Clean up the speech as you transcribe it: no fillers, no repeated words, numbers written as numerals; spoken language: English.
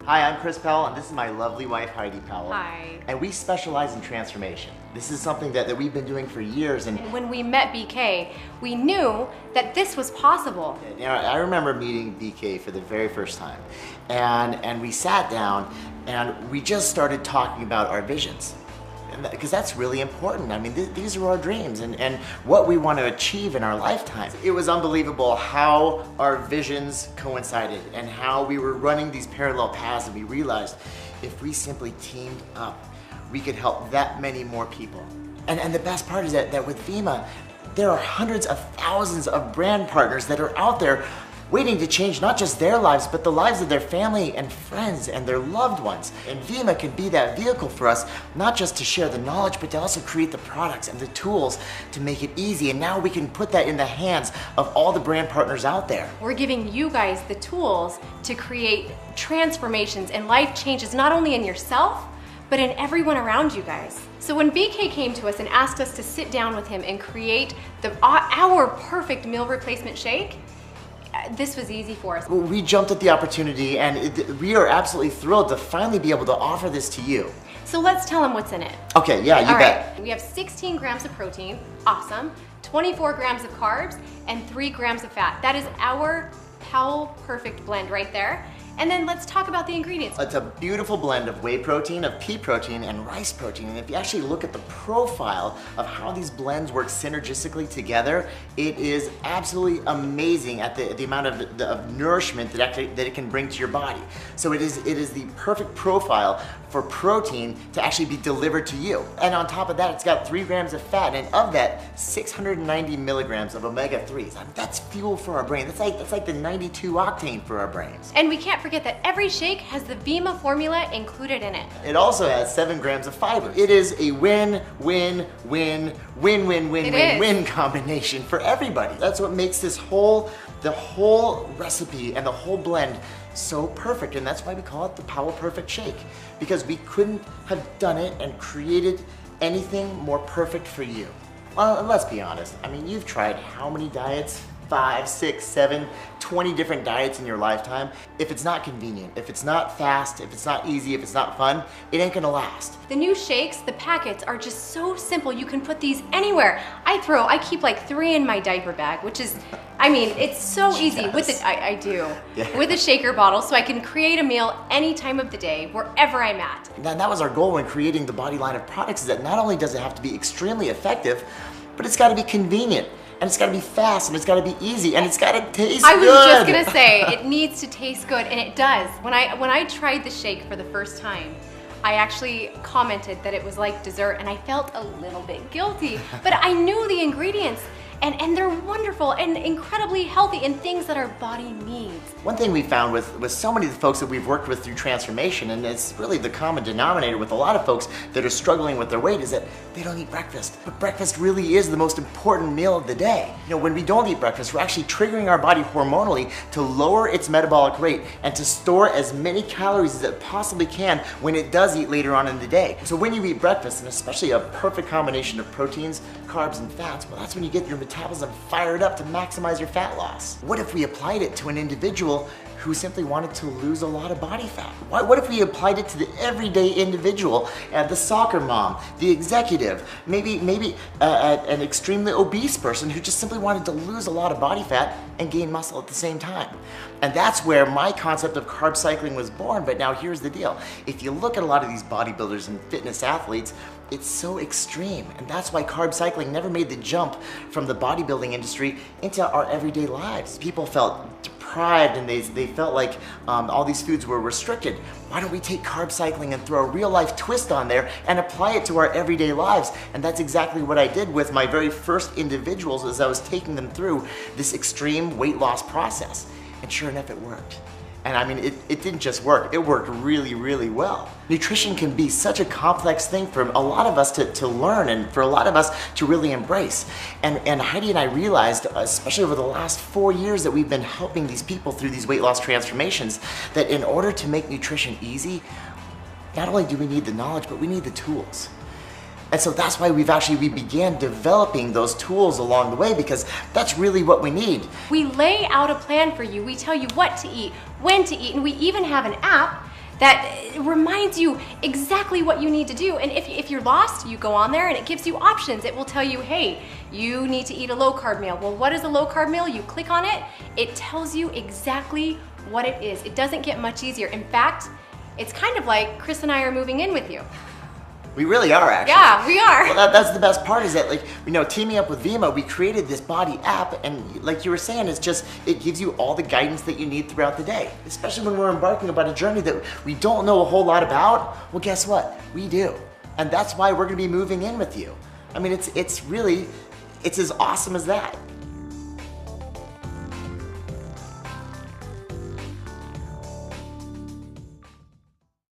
Hi, I'm Chris Powell, and this is my lovely wife, Heidi Powell. Hi. And we specialize in transformation. This is something that we've been doing for years. And when we met BK, we knew that this was possible. you know, I remember meeting BK for the very first time. And we sat down and we just started talking about our visions. Because that's really important. I mean, these are our dreams and what we want to achieve in our lifetime. It was unbelievable how our visions coincided and how we were running these parallel paths, and we realized if we simply teamed up, we could help that many more people. And the best part is that with Vemma, there are hundreds of thousands of brand partners that are out there waiting to change not just their lives, but the lives of their family and friends and their loved ones. And Vemma can be that vehicle for us, not just to share the knowledge, but to also create the products and the tools to make it easy. And now we can put that in the hands of all the brand partners out there. We're giving you guys the tools to create transformations and life changes, not only in yourself, but in everyone around you guys. So when BK came to us and asked us to sit down with him and create our perfect meal replacement shake, this was easy for us. We jumped at the opportunity, and we are absolutely thrilled to finally be able to offer this to you. So let's tell them what's in it. Okay, yeah, you bet. Right. We have 16 grams of protein, awesome, 24 grams of carbs, and 3 grams of fat. That is our Powell Perfect blend right there. And then let's talk about the ingredients. It's a beautiful blend of whey protein, of pea protein, and rice protein. And if you actually look at the profile of how these blends work synergistically together, it is absolutely amazing at the amount of nourishment that it can bring to your body. So it is the perfect profile for protein to actually be delivered to you. And on top of that, it's got 3 grams of fat, and of that, 690 milligrams of omega-3s. I mean, that's fuel for our brain. That's like the 92 octane for our brains. And we can't forget that every shake has the Vemma formula included in it. It also has 7 grams of fiber. It is a win-win-win-win-win-win-win combination for everybody. That's what makes the whole recipe and the whole blend so perfect, and that's why we call it the Powell Perfect Shake, because we couldn't have done it and created anything more perfect for you. Well, let's be honest. I mean, you've tried how many diets? 5, 6, 7, 20 different diets in your lifetime. If it's not convenient, if it's not fast, if it's not easy, if it's not fun, it ain't gonna last. The new shakes, the packets are just so simple. You can put these anywhere. I keep like 3 in my diaper bag, which is, I mean, it's so easy. Yes. With I do. Yeah. With a shaker bottle, so I can create a meal any time of the day, wherever I'm at. And that was our goal when creating the Bod-e line of products, is that not only does it have to be extremely effective, but it's gotta be convenient. And it's gotta be fast, and it's gotta be easy, and it's gotta taste good. I was just gonna say, it needs to taste good, and it does. When I tried the shake for the first time, I actually commented that it was like dessert, and I felt a little bit guilty. But I knew the ingredients, and they're wonderful and incredibly healthy and things that our body needs. One thing we found with so many of the folks that we've worked with through transformation, and it's really the common denominator with a lot of folks that are struggling with their weight, is that they don't eat breakfast. But breakfast really is the most important meal of the day. You know, when we don't eat breakfast, we're actually triggering our body hormonally to lower its metabolic rate and to store as many calories as it possibly can when it does eat later on in the day. So when you eat breakfast, and especially a perfect combination of proteins, carbs, and fats, well, that's when you get your metabolism fired up to maximize your fat loss. What if we applied it to an individual who simply wanted to lose a lot of body fat? What if we applied it to the everyday individual, the soccer mom, the executive, maybe an extremely obese person who just simply wanted to lose a lot of body fat and gain muscle at the same time? And that's where my concept of carb cycling was born. But now here's the deal. If you look at a lot of these bodybuilders and fitness athletes, it's so extreme, and that's why carb cycling never made the jump from the bodybuilding industry into our everyday lives. People felt deprived, and they felt like all these foods were restricted. Why don't we take carb cycling and throw a real life twist on there and apply it to our everyday lives? And that's exactly what I did with my very first individuals as I was taking them through this extreme weight loss process. And sure enough, it worked. And I mean, it didn't just work, it worked really, really well. Nutrition can be such a complex thing for a lot of us to learn, and for a lot of us to really embrace. And Heidi and I realized, especially over the last 4 years that we've been helping these people through these weight loss transformations, that in order to make nutrition easy, not only do we need the knowledge, but we need the tools. And so that's why we began developing those tools along the way, because that's really what we need. We lay out a plan for you. We tell you what to eat, when to eat, and we even have an app that reminds you exactly what you need to do. And if you're lost, you go on there and it gives you options. It will tell you, hey, you need to eat a low carb meal. Well, what is a low carb meal? You click on it, it tells you exactly what it is. It doesn't get much easier. In fact, it's kind of like Chris and I are moving in with you. We really are, actually. Yeah, we are. Well, that's the best part, is that, like, you know, teaming up with Vemma, we created this Bod-e app, and like you were saying, it gives you all the guidance that you need throughout the day, especially when we're embarking about a journey that we don't know a whole lot about. Well, guess what? We do. And that's why we're gonna be moving in with you. I mean, it's as awesome as that.